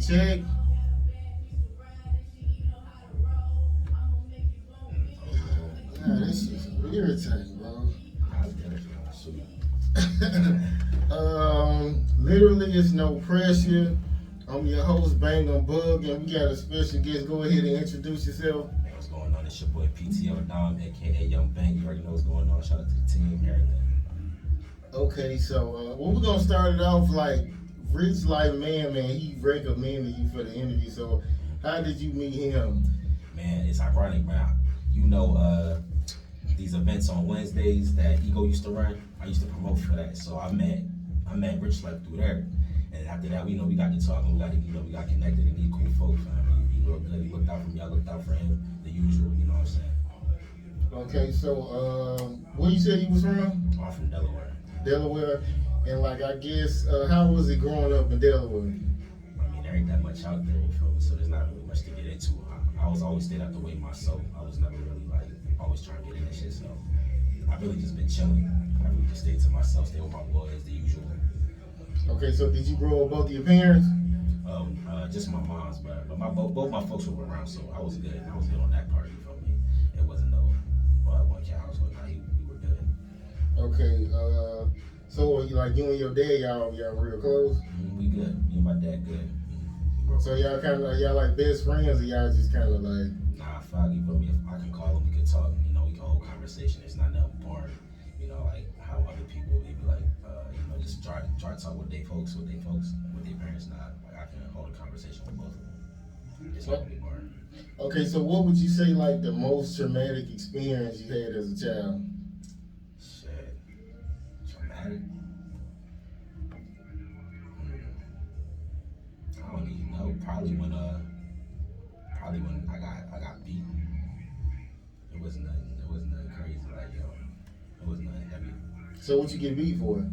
check. Nah, this shit's irritating, bro. Literally, it's no pressure. I'm your host, Bangem Bugg, and we got a special guest. Go ahead and introduce yourself. Hey, what's going on? It's your boy PTO Dom, aka Young Bang. You already know what's going on. Shout out to the team, everything. Okay, so we're gonna start it off like Rich Life Man. He recommended you for the interview. So, how did you meet him? Man, it's ironic, man. You know, these events on Wednesdays that Ego used to run, I used to promote for that. So I met Rich Life through there. And after that, we got to talking, we got connected, and he cool folks, man. He real good. He looked out for me, I looked out for him, the usual, you know what I'm saying? Okay, so where you said you was from? I'm from Delaware. Delaware, and like I guess, how was it growing up in Delaware? I mean, there ain't that much out there, you feel me? So there's not really much to get into. I was always stayed out the way myself. I was never really like always trying to get in that shit. So I really just been chilling. I really just stayed to myself, stay with my boys, the usual. Okay, so did you grow up with both of your parents? Just my mom's, but both my folks were around, so I was good. I was good on that part. You feel me? It wasn't no one kid household. Nah, we were good. Okay, so you and your dad, y'all real close? We good. Me and my dad good. So y'all kind of y'all like best friends, or y'all just kind of like? Nah, fuck, you feel me? If I can call him, we can talk. You know, we can hold conversation. It's not nothing boring. You know, like how other people they be like, just try to talk with their folks, with their parents. Not like I can hold a conversation with both of them. It's not gonna be boring. Okay, so what would you say like the most traumatic experience you had as a child? Shit, traumatic. I don't even know. Probably when I got beaten. It wasn't nothing crazy. Like it wasn't nothing heavy. So what you get beat for?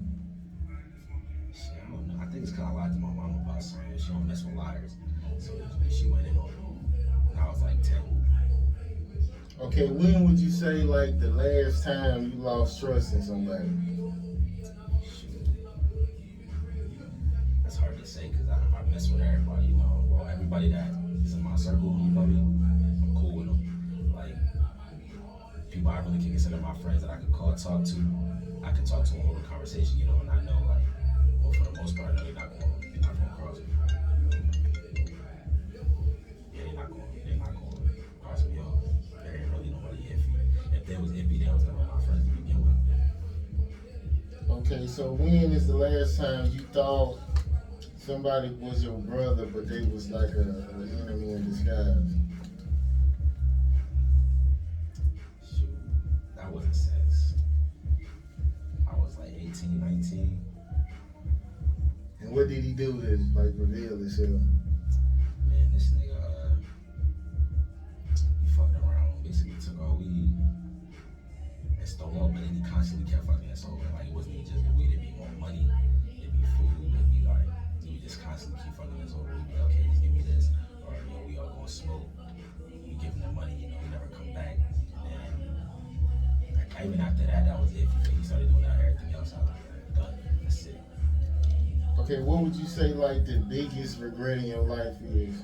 Shit, I don't know. I think it's because I lied to my mom about something. She don't mess with liars. So she went in on me when I was like 10. Okay, when would you say like the last time you lost trust in somebody? Shoot. That's hard to say because I mess with everybody, you know. Well, everybody that is in my circle, you know me, I'm cool with them. Like, people I really can consider my friends that I can call, talk to. I can talk to and hold a conversation, you know, and I know, like, well, for the most part, I know they're not going to cross me. Yeah, they're not going to cross me off. There ain't really nobody iffy. If they was iffy, they was never my friends to begin with. Okay, so when is the last time you thought somebody was your brother, but they was like an enemy in disguise? Shoot, that wasn't sex. I was like 18, 19. And what did he do to like reveal himself? Man, this nigga, he fucked around. Basically took our weed and stole up, but then he constantly kept fucking us over. Like, it wasn't just the weed, it'd be more money, it'd be food, it'd be like, he would just constantly keep fucking us over. He'd be like, okay, just give me this. Or, we all gonna smoke. We give him the money, he never come back. And even after that, that was it. He started doing that, everything else, I was like, done. That's it. Okay, what would you say like the biggest regret in your life is?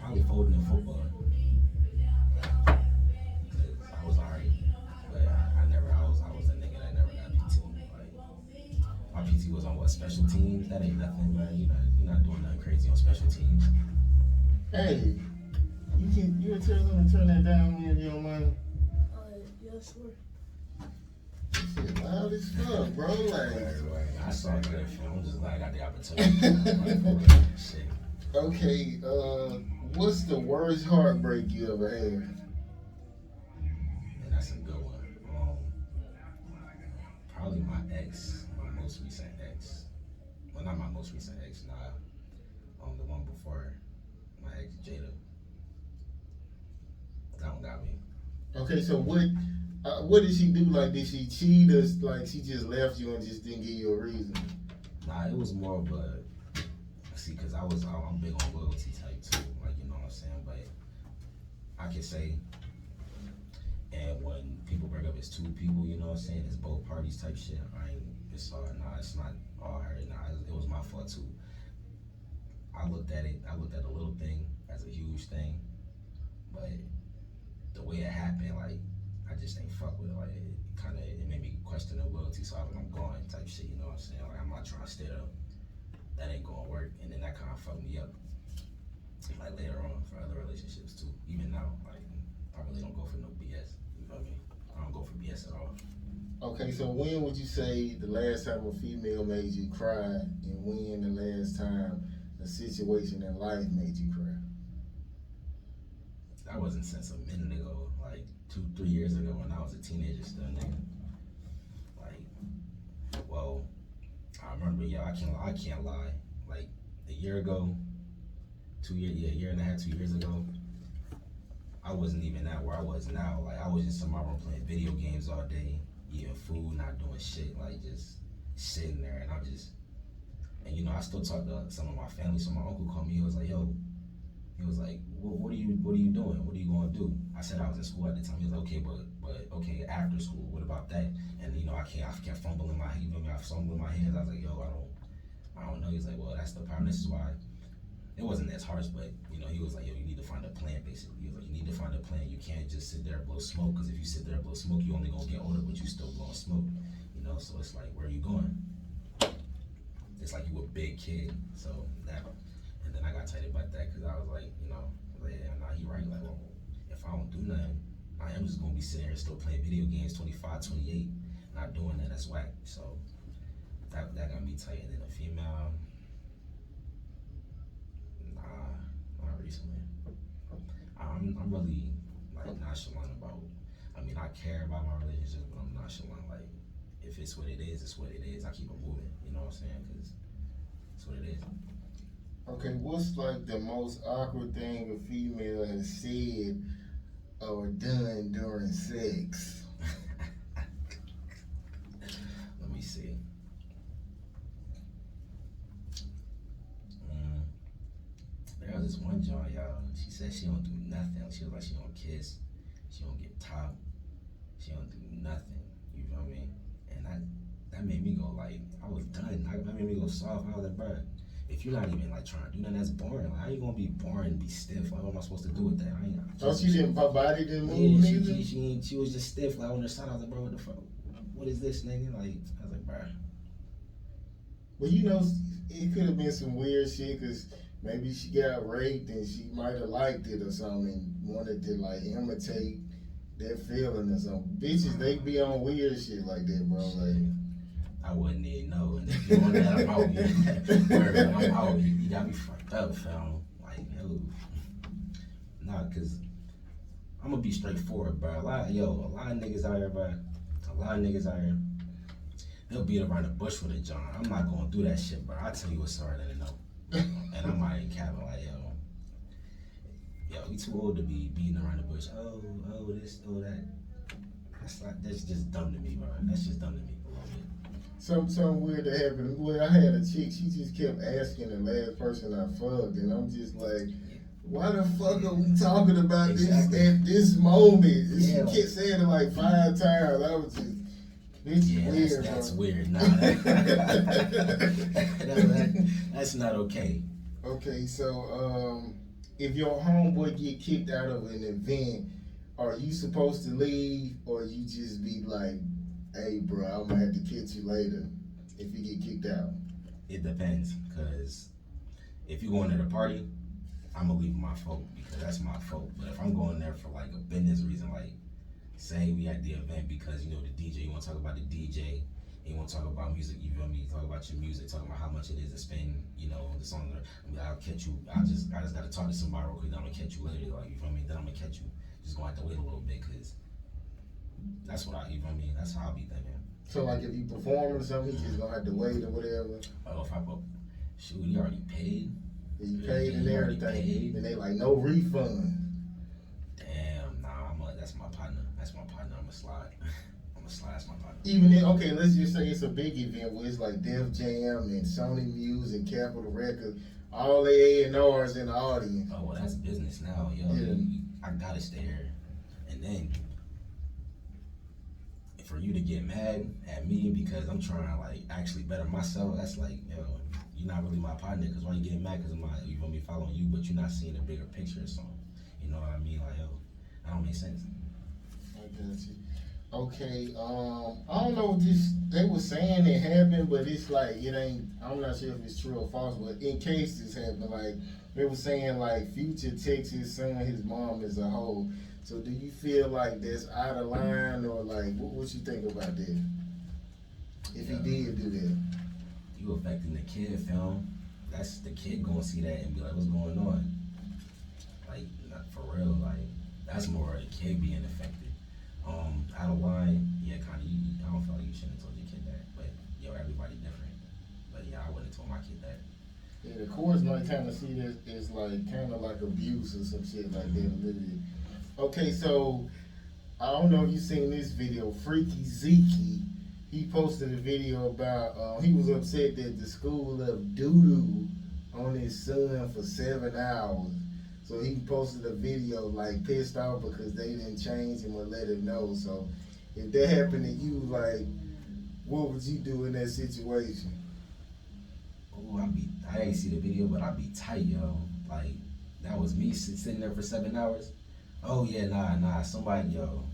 Probably folding in football. Cause I was alright, but I was a nigga that never got PT. Like, my PT was on special teams. That ain't nothing, man. You're not doing nothing crazy on special teams. Hey, you can tell them to turn that down when you don't mind. Yeah, sure. Shit loud as fuck, bro. I saw a good film. I'm just glad I got the opportunity. Shit. Okay, what's the worst heartbreak you ever had? And that's a good one. Probably my most recent ex. Well, not my most recent ex, nah. The one before my ex, Jada. That one got me. Okay, so what did she do? Like, did she cheat or like she just left you and just didn't give you a reason? Nah, it was more of a, see, cause I'm big on loyalty type too, like, you know what I'm saying? But I can say. And when people bring up it's two people, you know what I'm saying? It's both parties type shit. I ain't. It's nah. It's not all her. Nah, it was my fault too. I looked at it. I looked at the little thing as a huge thing, but the way it happened, like I just ain't fuck with it. Like it made me question the loyalty. So I was like, I'm going type shit. You know what I'm saying? Like I'm not trying to stay up. That ain't gonna work. And then that kind of fucked me up. Like later on for other relationships too. Even now, like I really don't go for no BS. You know what I mean? I don't go for BS at all. Okay, so when would you say the last time a female made you cry, and when the last time a situation in life made you cry? That wasn't since a minute ago, like 2-3 years ago when I was a teenager still, nigga. Like, well, I remember, yo, I can't lie. Like a year ago, a year and a half, 2 years ago, I wasn't even at where I was now. Like I was just in my room playing video games all day, eating food, not doing shit, like just sitting there, and and you know, I still talk to some of my family. So my uncle called me. He was like, "Yo," he was like, what are you doing? What are you going to do?" I said I was in school at the time. He was like, "Okay, but okay, after school, what about that?" And you know, I can't fumble in my hands. I fumble in my hands. I was like, "Yo, I don't know." He's like, "Well, that's the problem. This is why." It wasn't as harsh, but you know, he was like, "Yo, you need to find a plan." Basically, he was like, "You need to find a plan. You can't just sit there and blow smoke, because if you sit there and blow smoke, you only gonna get older, but you still blowing smoke." You know, so it's like, where are you going? It's like you a big kid, so that. And then I got tight about that because I was like, you know, like, yeah, nah, he right. Like, well, if I don't do nothing, I am just gonna be sitting here still playing video games, 25, 28, not doing that. That's whack. So that got me tight. And then a female, nah, not recently. I'm really like nonchalant about. I mean, I care about my relationship, but I'm nonchalant. Like, if it's what it is, it's what it is. I keep it moving. You know what I'm saying? Because it's what it is. Okay, what's like the most awkward thing a female has said or done during sex? Let me see. There was this one joint, y'all. She said she don't do nothing. She was like, she don't kiss, she don't get top, she don't do nothing. You feel me? And that made me go like, I was done. That made me go soft. I was like, bro, if you're not even like trying to do nothing, that's boring. Like, how you gonna be boring and be stiff? Like, what am I supposed to do with that? Oh, she didn't, her body didn't move neither? Yeah, she was just stiff, like on her side. I was like, bro, what the fuck? What is this, nigga? Like, I was like, bro. But you know, it could have been some weird shit, because maybe she got raped and she might have liked it or something and wanted to like imitate that feeling or something. Bitches, they be on weird shit like that, bro. Like, I wouldn't even know. And if you want that, I'm out. I'm out. You got me fucked up, fam. Like, yo. Nah, cause I'm gonna be straightforward, bro. A lot of niggas out here, bro. A lot of niggas out here. They'll beat around the bush with a John. I'm not going through that shit, bro. I'll tell you what's hard than to know. And I'm not even capping like, yo, we too old to be beating around the bush. Oh, this, oh, that. That's just dumb to me, bro. That's just dumb to me a little bit. Something weird that happened. Well, I had a chick, she just kept asking the last person I fucked, and I'm just like, why the fuck are we talking about this at this moment? And she kept saying it like 5 times. I was just, weird. That's bro. weird. Nah, that's not okay. Okay, so if your homeboy get kicked out of an event, are you supposed to leave, or you just be like, "Hey, bro, I'm gonna have to catch you later," if you get kicked out? It depends, cause if you going to the party, I'm gonna leave my folk because that's my folk. But if I'm going there for like a business reason, like say we at the event because you know the DJ, you want to talk about the DJ, and you want to talk about music, you feel me? Talk about your music, talk about how much it is to spend, you know, the song. I mean, I'll catch you. I just gotta talk to somebody real quick. I'm gonna catch you later, like you feel me? Then I'm gonna catch you. Just gonna have to wait a little bit because that's what you feel me? That's how I be thinking. So like if you perform or something, you just gonna have to wait or whatever. Oh, if I shoot, you already paid. You paid and everything, and they like no refund. Damn, nah, that's my partner. That's my partner. I'ma slide. That's my partner. Even if, okay, let's just say it's a big event where it's like Def Jam and Sony Music, Capitol Records, all the A&Rs in the audience. Oh well, that's business now, yo. Yeah. I gotta stay here. And then for you to get mad at me because I'm trying to like actually better myself, that's like, yo, you're not really my partner. Because why you getting mad? Because you want me following you, but you're not seeing the bigger picture or something. You know what I mean? Like, yo, that don't make sense. I got you. Okay, I don't know what this, they were saying it happened, but it's like, it ain't, I'm not sure if it's true or false, but in case this happened, like, they were saying, like, Future texts his son, his mom as a whole. So do you feel like that's out of line, or like, what you think about that? If he did do that. You affecting the kid, film. That's the kid gonna see that and be like, what's going on? Like, not for real, like, that's more of the kid being affected. Out of line, yeah, kinda, I don't feel like you shouldn't have told your kid that, but yo, everybody different. But yeah, I wouldn't have told my kid that. Yeah, the courts might kind of see this as like, kind of like abuse or some shit like that a little bit. Okay, so, I don't know if you seen this video, Freaky Zeke, he posted a video about, he was upset that the school left doo-doo on his son for 7 hours. So he posted a video like pissed off because they didn't change him or let him know. So if that happened to you, like, what would you do in that situation? Oh, I didn't see the video, but I'd be tight, yo. Like, that was me sitting there for 7 hours. Oh yeah, nah, somebody, yo.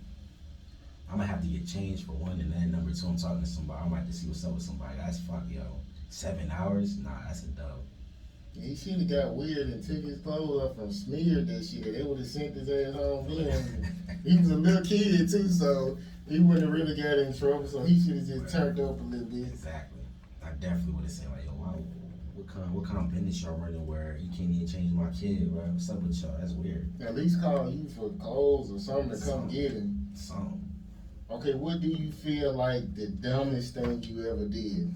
I'm gonna have to get changed for one, and then number two, I'm talking to somebody. I'm gonna have to see what's up with somebody. That's fuck, yo. 7 hours? Nah, that's a dub. He should have got weird and took his clothes off and smeared that shit. They would have sent his ass home then. He was a little kid too, so he wouldn't have really got in trouble. So he should have just turned up a little bit. Exactly. I definitely would have said like, yo, wow, what kind of business y'all running where you can't even change my kid, bro? What's up with y'all? That's weird. At least call you for clothes or something to come get him. Something. Okay, what do you feel like the dumbest thing you ever did?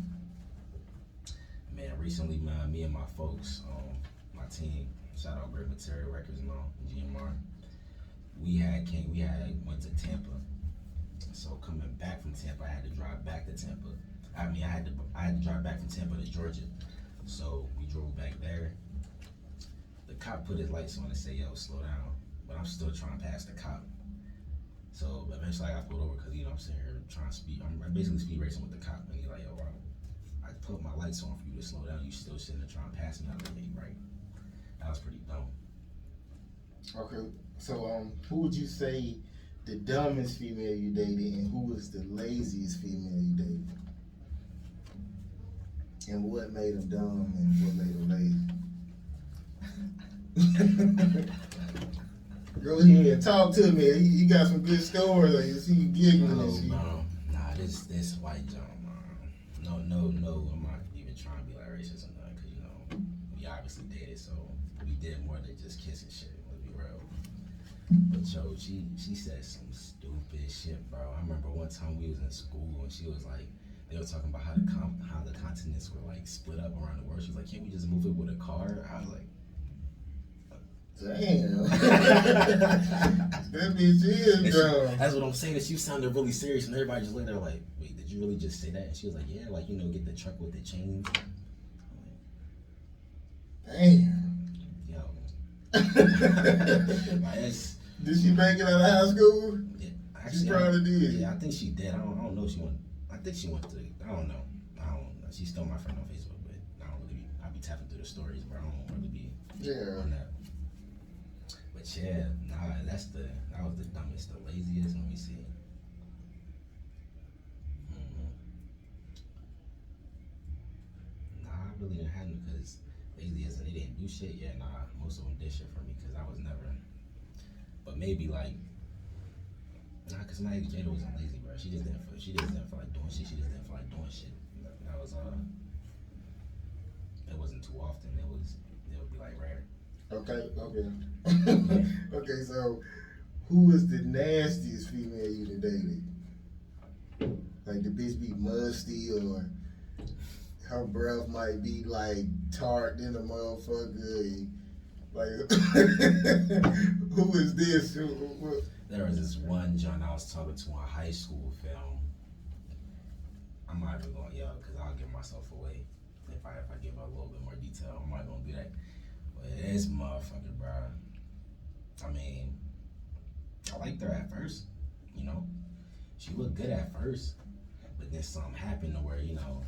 Man, recently, man, me and my folks, my team, shout out Great Material Records and all, GMR, we went to Tampa. So coming back from Tampa, I had to drive back to Tampa. I had to drive back from Tampa to Georgia. So we drove back there. The cop put his lights on and said, yo, slow down. But I'm still trying to pass the cop. So eventually I got pulled over because, you know, I'm sitting here trying to speed. I'm basically speed racing with the cop. And he's like, yo, bro, I put my lights on for you to slow down. You still sitting there trying to pass me out of the lane, right? That was pretty dumb. Okay, so who would you say the dumbest female you dated, and who was the laziest female you dated? And what made them dumb and what made them lazy? Go ahead, talk to me. You got some good stories. I see you giggling and shit. Nah, this white John, no, I'm not even trying to be like racist or nothing, because, you know, we obviously dated, so we did more than just kiss and shit, let's be real. But yo, she said some stupid shit, bro. I remember one time we was in school and she was like, they were talking about how the continents were like split up around the world. She was like, can't we just move it with a car? I was like, damn. That bitch is dumb. That's what I'm saying. She sounded really serious, and everybody just looked at her like, wait, did you really just say that? And she was like, yeah, like, you know, get the truck with the chains. Damn. Yo. Did she make it out of high school? Yeah, actually, She probably did. Yeah, I think she did. I don't know if she went. I think she went to. I don't know. She's still my friend on Facebook, but I don't really. I be tapping through the stories, but I don't really be on that. But yeah, nah, that was the dumbest, the laziest. Let me see. Nah, I really didn't have them because lazy as in they didn't do shit. Yeah, nah, most of them did shit for me because I was never. But maybe like, nah, cause my ex Jada wasn't lazy, bro. She just didn't feel like doing shit. She just didn't feel like doing shit. That was it wasn't too often. It would be like rare. Okay. Okay, so who is the nastiest female you done dated? Like the bitch be musty, or her breath might be like tart in a motherfucker. And, like, who is this? There was this one John I was talking to in high school film. I'm not even going to yell because I'll give myself away if I give a little bit more detail. I'm not going to do that. But this motherfucker, bro. I mean, I liked her at first, you know. She looked good at first, but then something happened to where, you know,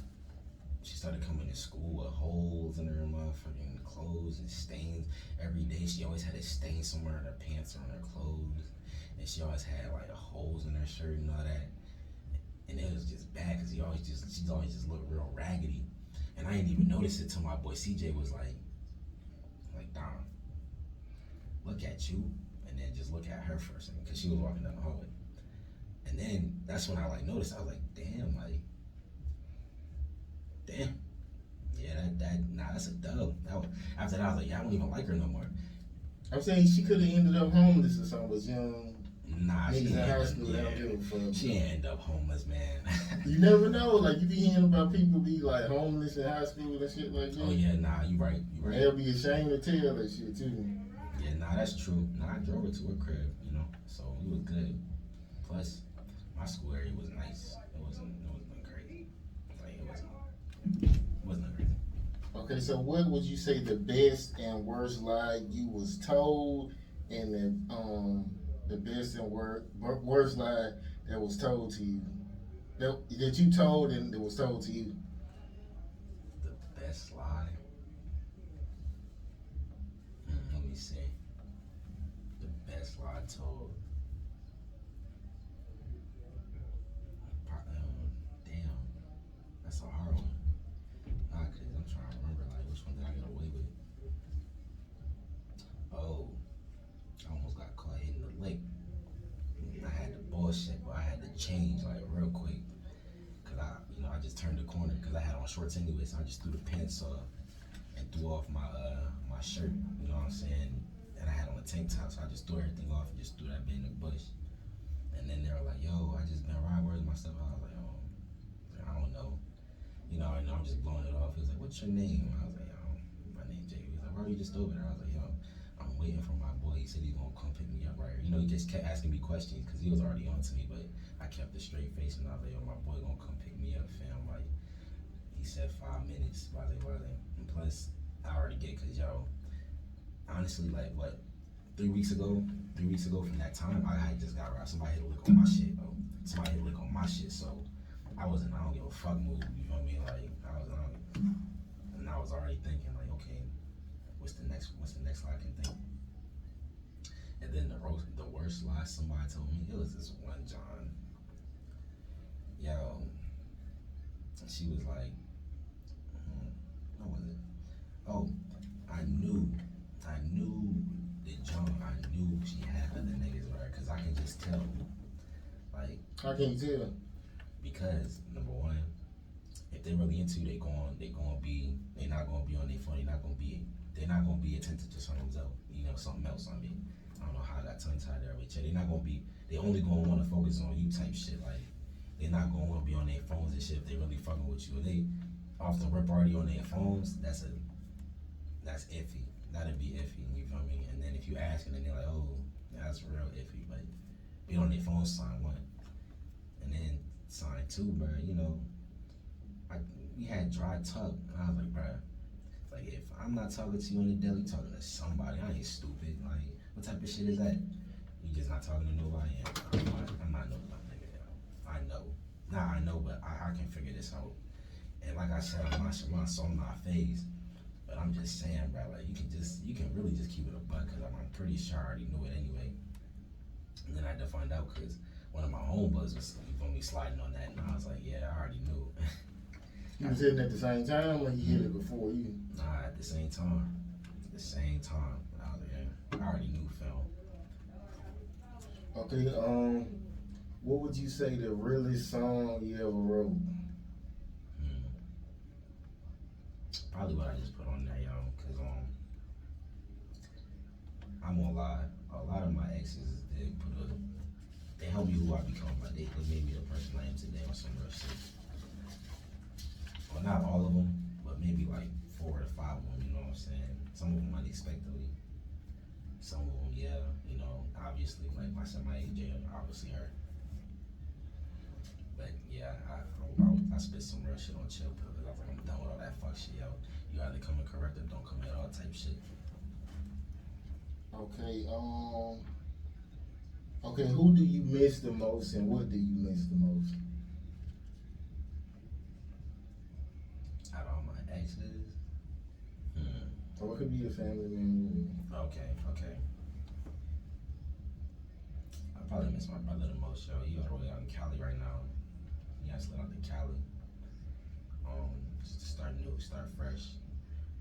she started coming to school with holes in her motherfucking clothes and stains every day. She always had a stain somewhere in her pants or in her clothes, and she always had like holes in her shirt and all that. And it was just bad because she's always just looked real raggedy. And I didn't even notice it till my boy CJ was like, Dom, look at you, and then just look at her for a second, because she was walking down the hallway. And then that's when I like noticed. I was like, damn, yeah, that's a dub. After that, I was like, yeah, I don't even like her no more. I'm saying she could have ended up homeless or something, but young. Nah, niggas in high school, they don't give a fuck. She ain't end up homeless, man. You never know. Like, you be hearing about people be like homeless in high school and shit like that. Oh yeah, nah, you right. They'll be ashamed to tell that shit too. Yeah, nah, that's true. Nah, I drove her to her crib, you know, so it was good. Plus, my school area was nice. It wasn't crazy. Like it wasn't crazy. Okay, so what would you say the best and worst lie you was told, and the best and worst lie that was told to you, that you told and that was told to you? The best lie. Let me see. The best lie told. Damn, that's a hard one. Nah, cause I'm trying to remember like which one did I get away with. Oh, I almost got caught hitting the lick. I had to bullshit, but I had to change like real quick. Cause I just turned the corner because I had on shorts anyway, so I just threw the pants off and threw off my shirt. You know what I'm saying? And I had on a tank top, so I just threw everything off and just threw that bit in the bush. And then they were like, "Yo, I just been riding. Where's my stuff?" I was like, "Oh, I don't know." You know, I'm just blowing it off. He was like, "What's your name?" I was like, "Yo, my name's Jay." He was like, "Why are you just over there?" I was like, "Yo, I'm waiting for my boy. He said he's gonna come pick me up right here." You know, he just kept asking me questions because he was already on to me, but I kept a straight face and I was like, "Yo, my boy gonna come pick me up, fam." Like, he said 5 minutes. I was like, and plus, I already get, cause yo, honestly, like what, 3 weeks ago from that time, I had just got robbed. Somebody hit a lick on my shit, bro. Somebody hit a lick on my shit, so I don't give a fuck move, you know what I mean? Like, and I was already thinking like, okay, what's the next lie I can think? And then the worst lie somebody told me, it was this one John. Yo, she was like, what was it? Oh, I knew the John, I knew she had other niggas with her, cause I can just tell. Like, how can you tell? Because number one, if they really into you, they not gonna be on their phone. They're not gonna be attentive to something else. You know, something else. I mean, I don't know how I got tongue tied there, but yeah, they only gonna want to focus on you type shit. Like, they're not gonna want to be on their phones and shit if they really fucking with you. If they off the rip already on their phones, that's iffy. That'd be iffy. You feel me? And then if you ask and then they're like, oh, that's real iffy. But be on their phones, sign one, and then sign two, bro. You know, we had dry talk, and I was like, bro, like if I'm not talking to you on the daily, talking to somebody, I ain't stupid. Like, what type of shit is that? You just not talking to nobody? I'm not no dumb nigga. I know. Nah, I know, but I can figure this out. And like I said, I'm not phased. But I'm just saying, bro, like you can really just keep it a buck, cause I'm pretty sure I already knew it anyway. And then I had to find out cause one of my homeboys was sliding on that, and I was like, yeah, I already knew. You was hitting at the same time, or you hit it before you? Nah, at the same time. At the same time. I was like, yeah, I already knew, Phil. Okay, what would you say the realest song you ever wrote? Probably what I just put on there, y'all, cause I'm gonna lie, a lot of my exes they helped me who I become. Like they made me the person I am today on some real shit. Well, not all of them, but maybe like 4 or 5 of them. You know what I'm saying? Some of them unexpectedly. Some of them, yeah. You know, obviously, like my AJ, obviously her. But yeah, I spit some real shit on Chill Pill because I was like, I'm done with all that fuck shit, yo. You either come and correct or don't come at all type shit. Okay, Okay, who do you miss the most, and what do you miss the most? Out of all my exes. Or it could be a family member. Okay. I probably miss my brother the most, yo. He all the way out in Cali right now. He has slid out to Cali. Just to start new, start fresh.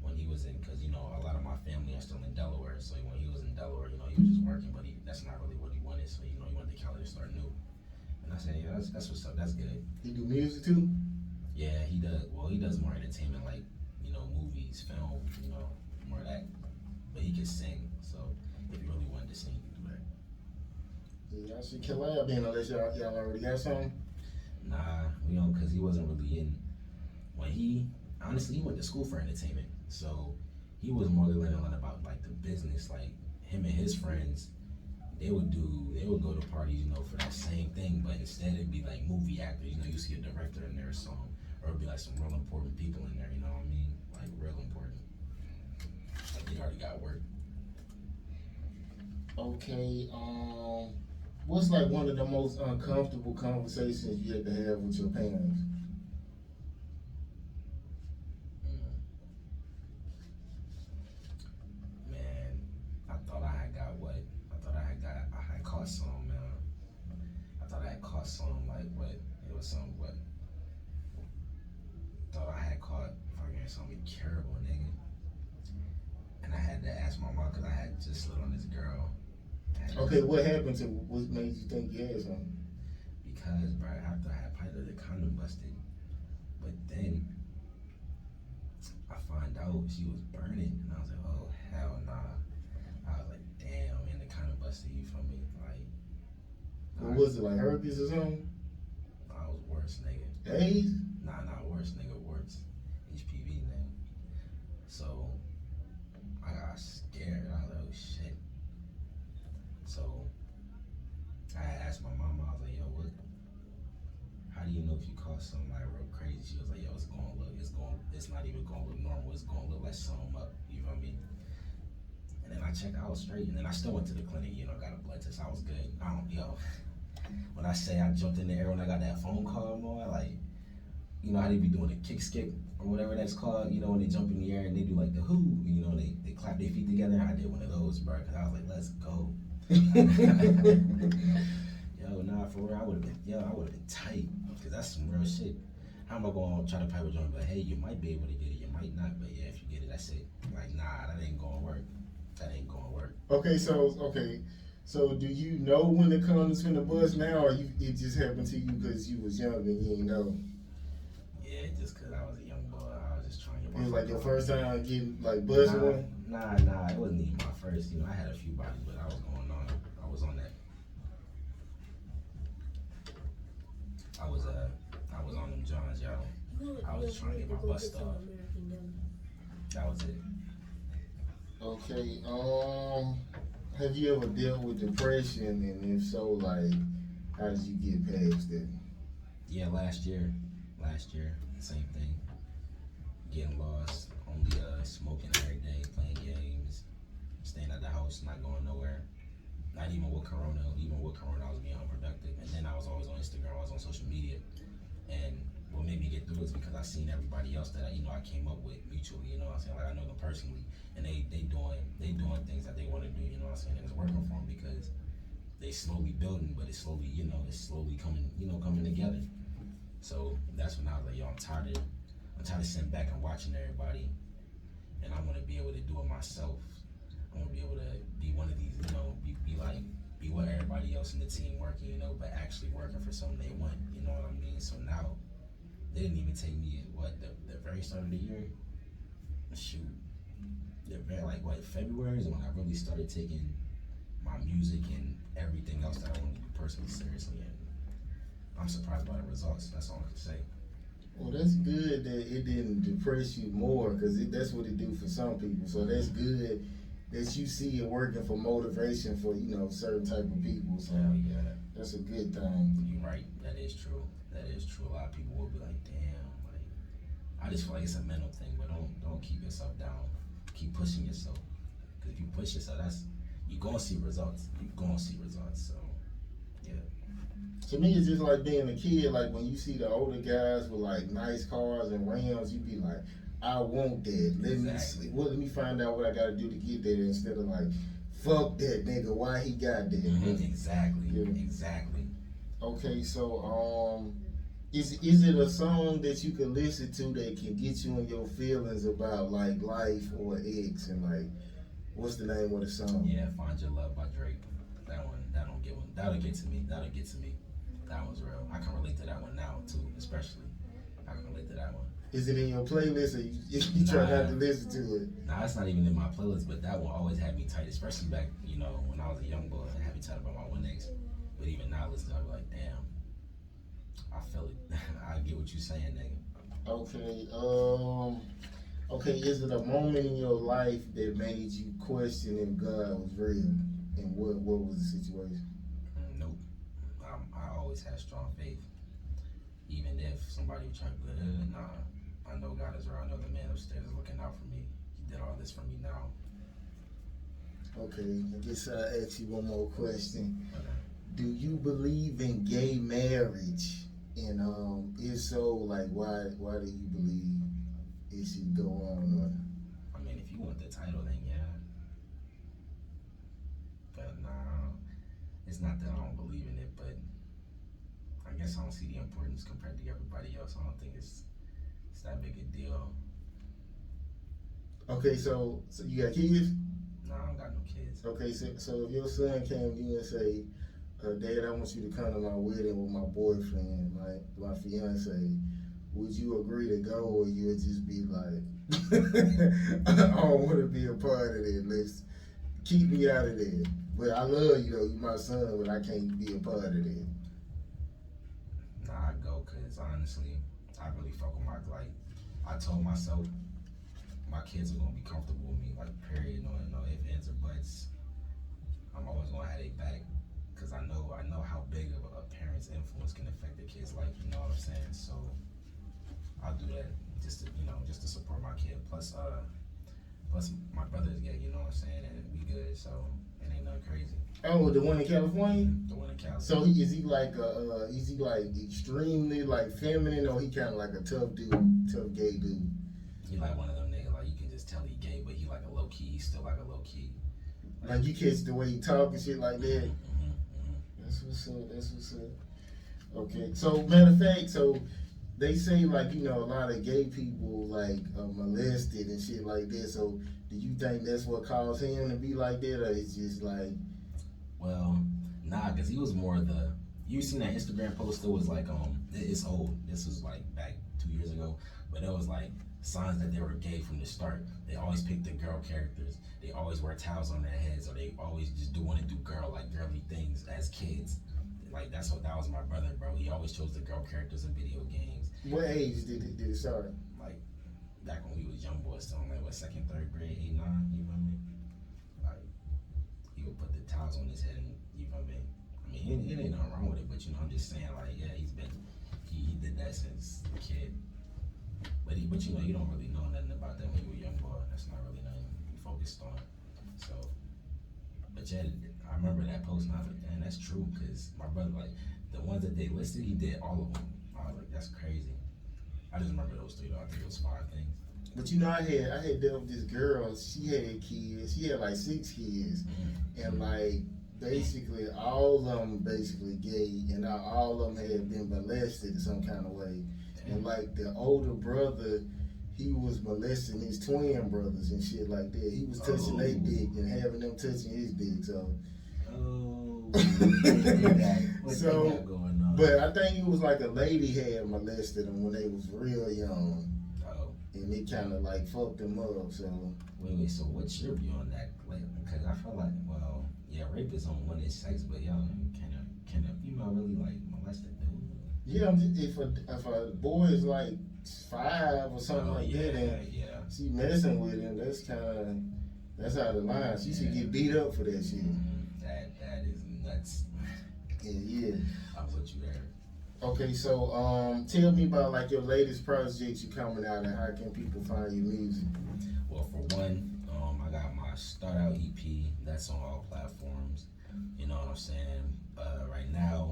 When he was in, because a lot of my family are still in Delaware, so when he was in Delaware, he was just working, but that's not really what he wanted. So he went to Cali to start new. And I said, yeah, that's what's up. That's good. He do music too? Yeah, he does. Well, he does more entertainment, like movies, film, more of that. But he can sing, so if you really wanted to sing, you could do that. Yeah, y'all should collab then, unless y'all already got something. Nah, we don't, because he wasn't really in. When he went to school for entertainment, so he was more learning about like the business. Like him and his friends, they would go to parties, for that same thing, but instead it'd be like movie actors. You see a director in there or something, or it'd be like some real important people in there. You know what I mean? Like real important. Like they already got work. Okay, what's like one of the most uncomfortable conversations you had to have with your parents? Man, I thought I had got what? I had caught some, man. I thought I had caught some, like what? It was some, what? Thought I had caught fucking something terrible, nigga. And I had to ask my mom, because I had just slid on this girl. Okay, what happened to, what made you think you had something? Because, bro, after I had probably the condom busted, but then I find out she was burning, and I was like, oh, hell nah. I was like, damn, man, the condom busted, you feel me? Like, What was it, like herpes or something? I was worse, nigga. AIDS? Nah, not worse, nigga, worse. HPV, nigga. So, I got scared. I was like, oh, shit. So, I asked my mama, I was like, yo, what? How do you know if you caught something like real crazy? She was like, yo, it's not even gonna look normal. It's gonna look like something up. You feel me? And then I checked, I was straight. And then I still went to the clinic, got a blood test. I was good. When I say I jumped in the air when I got that phone call, more like, how they be doing a kick skip or whatever that's called, when they jump in the air and they do like the who, they clap their feet together. I did one of those, bro, because I was like, let's go. Yo, nah, for real, I would have been tight, because that's some real shit. How am I going to try to pipe a joint and be like, hey, you might be able to get it, you might not, but yeah, if you get it, that's it. Like, nah, that ain't going to work. That ain't going to work. Okay, so do you know when the condom's finna bust now, or it just happened to you because you was young and you didn't know? Yeah, just because I was a young boy, I was just trying to get my. It was like your first time getting like buzzed one? Nah, it wasn't even my first. I had a few bodies, but I was going on. I was on that. I was on them Johns, y'all. I was just trying to get my bust off. That was it. Okay, have you ever dealt with depression, and if so, like, how did you get past it? Yeah, last year, same thing. Getting lost, only smoking every day, playing games, staying at the house, not going nowhere. Not even with Corona. Even with Corona, I was being unproductive. And then I was always on Instagram, I was on social media. And what made me get through is because I seen everybody else that I came up with mutually. You know what I'm saying? Like, I know them personally, and they doing things that they want to do. You know what I'm saying? And it's working for them because they slowly building, but it's slowly coming together. So that's when I was like, yo, I'm tired of sitting back and watching everybody, and I want to be able to do it myself. I want to be able to be one of these, be what everybody else in the team working, but actually working for something they want. You know what I mean? So now, they didn't even take me at the very start of the year. Shoot, February is when I really started taking my music and everything else that I want to do personally seriously, and I'm surprised by the results. That's all I can say. Well, that's good that it didn't depress you more, because that's what it do for some people. So that's good that you see it working for motivation for certain type of people. So yeah, that's a good thing. You're right. That is true. A lot of people will be like, damn. Like, I just feel like it's a mental thing, but don't keep yourself down. Keep pushing yourself, because if you push yourself, you gonna see results. So To me, it's just like being a kid. Like when you see the older guys with like nice cars and rims, you be like, I want that. Let me find out what I got to do to get there instead of like, fuck that nigga. Why he got there? Exactly. Yeah. Exactly. Okay, so is it a song that you can listen to that can get you in your feelings about like life or ex and like what's the name of the song? Yeah, Find Your Love by Drake. That one, that'll get to me. That'll get to me. That one's real. I can relate to that one now too, especially. I can relate to that one. Is it in your playlist or you try not to listen to it? Nah, it's not even in my playlist, but that one always had me tight, especially back, when I was a young boy. It had me tight about my one ex. But even now, listening, I be like, damn, I feel it. I get what you're saying, nigga. Okay, is it a moment in your life that made you question if God was real? And what was the situation? Nope. I always had strong faith. Even if somebody would try to be like, nah, I know God is real. I know the man upstairs is looking out for me. He did all this for me now. Okay, I guess I'll ask you one more question. Okay. Do you believe in gay marriage? And if so, like why do you believe it should go on? I mean, if you want the title, then yeah. But nah, it's not that I don't believe in it, but I guess I don't see the importance compared to everybody else. I don't think it's that big a deal. Okay, so you got kids? No, I don't got no kids. Okay, so if your son came to you and say, Dad, I want you to come to my wedding with my boyfriend, my fiance, would you agree to go or you would just be like, I don't want to be a part of it, let's keep me out of there. But I love you though, you my son, but I can't be a part of it. Nah, I go because honestly, I really fuck with I told myself my kids are going to be comfortable with me, like period, no ifs, ands, or buts. I'm always going to have their back because I know how big of a parent's influence can affect the kid's life, you know what I'm saying? So I'll do that just to support my kid. Plus my brother's gay, you know what I'm saying? And we good, so it ain't nothing crazy. Oh, the one in California? The one in California. So is he like extremely like feminine or he kind of like a tough gay dude? He like one of them niggas, like you can just tell he gay, but he like a low key, he's still like a low key. Like you catch the way he talk and shit like that? Mm-hmm. That's what's up. Okay, so matter of fact, so they say like, a lot of gay people like molested and shit like that. So do you think that's what caused him to be like that, or it's just like? Well, nah, cause he was more you seen that Instagram post that was like, it's old. This was like back 2 years ago, but it was like signs that they were gay from the start. They always picked the girl characters. They always wear towels on their heads, or they always just want to do girly things as kids. Like that was my brother, bro. He always chose the girl characters in video games. What age did it start? Like back when we was young boys, still in like what, 2nd, 3rd grade, 8, 9. You know what I mean? Like he would put the towels on his head, and you know what I mean? I mean, it ain't nothing wrong with it, but I'm just saying, like, yeah, he did that since a kid. But you don't really know nothing about that when you were a young boy. That's not really nothing you focused on. So, but yeah, I remember that post, and I was like, damn, that's true, because my brother, like, the ones that they listed, he did all of them. I was like, that's crazy. I just remember those 3, though. I think it was 5 things. But I had dealt with this girl. She had kids. She had like 6 kids, and like basically all of them basically gay, and all of them had been molested in some kind of way. And like the older brother, he was molesting his twin brothers and shit like that. He was touching their dick and having them touching his dick. So. So, going on? But I think it was like a lady had molested them when they was real young. And it kind of like fucked them up. So wait. So what's your view on that? Like, because I feel like, well, yeah, rape is on one sex, but y'all can a female really like molest a dude? Yeah, if a boy is like 5 or something like that, and she messing with him, that's out of line. She should get beat up for that shit. That is nuts. Yeah. I'll put you there. Okay, so tell me about like your latest projects you coming out and how can people find your music? Well, for one, I got my Start Out EP. That's on all platforms. You know what I'm saying? Right now,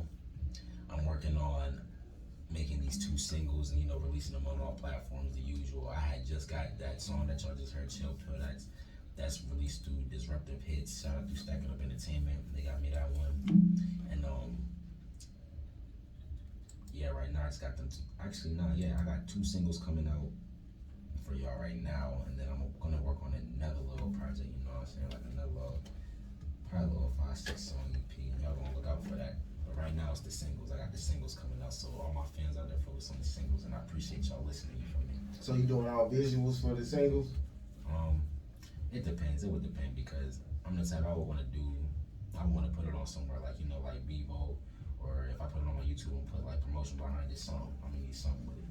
these 2 singles and releasing them on all platforms, the usual. I had just got that song that y'all just heard, Chill Pill. That's released through Disruptive Hits. Shout out to Stack It Up Entertainment. They got me that one. And yeah, right now it's got them. Actually, not yet. I got 2 singles coming out for y'all right now, and then I'm gonna work on another little project. You know what I'm saying? Like another little, probably a little 5-6 song EP. And y'all gonna look out for that. But right now it's the singles. I got the singles coming out, so all my fans out there focus on the singles, and I appreciate y'all listening. You feel me? So you doing all visuals for the singles? It depends. It would depend because I'm the type I would want to do. I want to put it on somewhere like like Vivo, or if I put it on my YouTube and put like promotion behind this song, I'm gonna need something with it.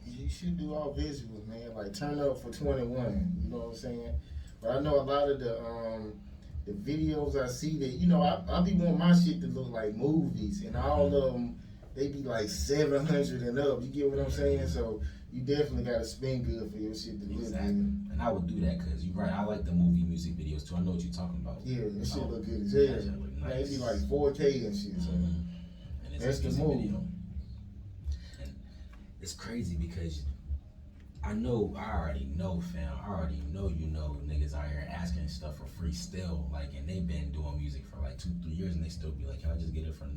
You should do all visuals, man. Like turn up for 21. You know what I'm saying? But I know a lot of the videos I see that I be wanting my shit to look like movies, and all of them they be like 700 and up. You get what I'm saying? So you definitely gotta spend good for your shit to look good. And I would do that because you're right. I like the movie music videos too. I know what you're talking about. Yeah, that shit look good as hell. Nice. It be like 4K and shit. So And it's that's a the music move. video. And it's crazy because I already know, fam. I already know niggas out here asking stuff for free still. Like, and they've been doing music for like 2-3 years, and they still be like, "Can I just get it for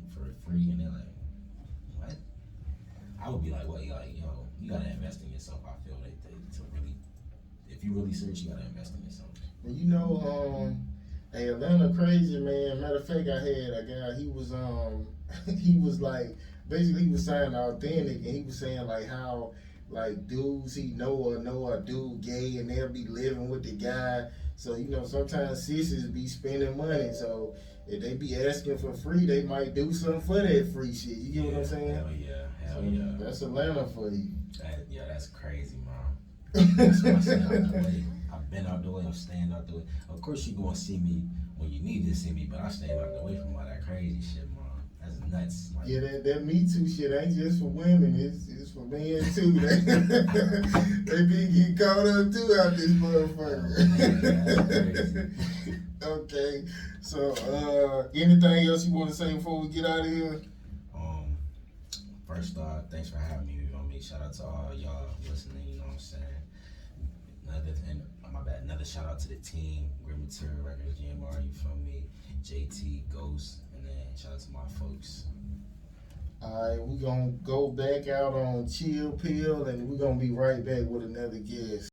free?" And they're like, "What?" I would be like, "Well, yo, you gotta invest in yourself." I feel like to really, if you really serious, you gotta invest in yourself. Well, hey, Atlanta crazy, man. Matter of fact, I had a guy. He was he was like, basically he was saying authentic, and he was saying like how like dudes he know a dude gay, and they'll be living with the guy. So sometimes sisters be spending money. So if they be asking for free, they might do something for that free shit. You get what I'm saying? Hell yeah. That's Atlanta for you. That's crazy, man. That's why I stay out the way. I've been out the way. I'm staying out the way. Of course, you gonna see me when you need to see me, but I stay out the way from all that crazy shit, man. That's nuts. Like, yeah, that Me Too shit ain't just for women. It's for men too. They be getting caught up too out this motherfucker. that's crazy. Okay, so anything else you want to say before we get out of here? First off, thanks for having me. You know me. Shout out to all y'all listening. You know what I'm saying. Another shout out to the team, Great Material Records, GMR. You feel me? JT, Ghost, and then shout out to my folks. Alright, we're gonna go back out on Chill Pill, and we're gonna be right back with another guest.